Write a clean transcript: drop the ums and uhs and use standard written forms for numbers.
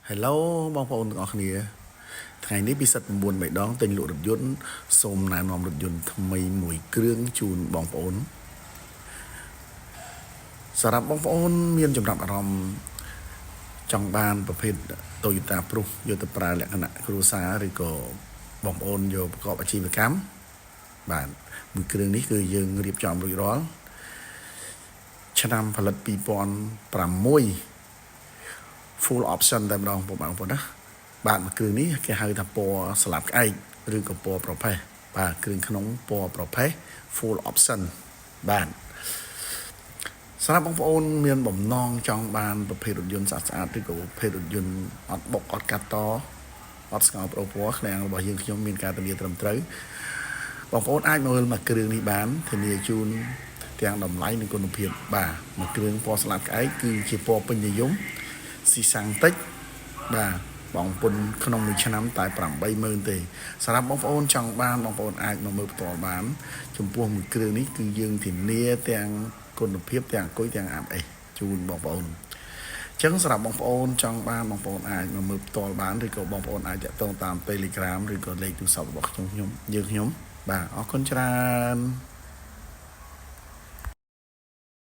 Hello បងប្អូនទាំងអស់គ្នាថ្ងៃនេះពិសិដ្ឋ9បៃដងទិញលក់រថយន្តសូមណែនាំរថយន្តថ្មីមួយគ្រឿងជូនបងប្អូនសម្រាប់បងប្អូនមានចំណាប់អារម្មណ៍ចង់បានប្រភេទ Toyota Prius យកទៅប្រើលក្ខណៈគ្រួសារឬក៏បងប្អូនយកប្រកបអាជីវកម្មបាទមួយគ្រឿងនេះគឺយើងរៀបចំរួចរាល់ឆ្នាំផលិត2006 full option តែម្ដងបងប្អូនណាបាទមួយគ្រឿងនេះគេហៅថាពណ៌ស្លាបក្អែកឬក៏ពណ៌ប្រផេះបាទគ្រឿងក្នុងពណ៌ប្រផេះ full option បាទសម្រាប់បងប្អូនមានបំណងចង់បានប្រភេទរថយន្តស្អាតៗឬក៏ប្រភេទរថយន្តអត់បុកអត់កាត់តអត់ស្ងោរប្រូពណ៌ឃ្លាំងរបស់យើងខ្ញុំមានការធានាត្រឹមត្រូវបងប្អូនអាចមើលមកគ្រឿងនេះបានធានាជូនទាំងតម្លៃនិងគុណភាពបាទមួយគ្រឿងពណ៌ស្លាបក្អែកគឺជាពណ៌ពេញនិយមស៊ីសាំងតិចបាទបងពុនក្នុងមួយឆ្នាំតែ80000ទេសម្រាប់បងប្អូនចង់បានបងប្អូនអាចមកមើលផ្ទាល់បានចំពោះមួយគ្រឿងនេះគឺយើងធានាទាំងគុណភាពទាំងអគុយទាំងអាប់អេសជូនបងប្អូនអញ្ចឹងសម្រាប់បងប្អូនចង់បានបងប្អូនអាចមកមើលផ្ទាល់បានឬក៏បងប្អូនអាចតាក់ទងតាម Telegram ឬក៏លេខទូរស័ព្ទរបស់ខ្ញុំយើងខ្ញុំបាទអរគុណច្រើន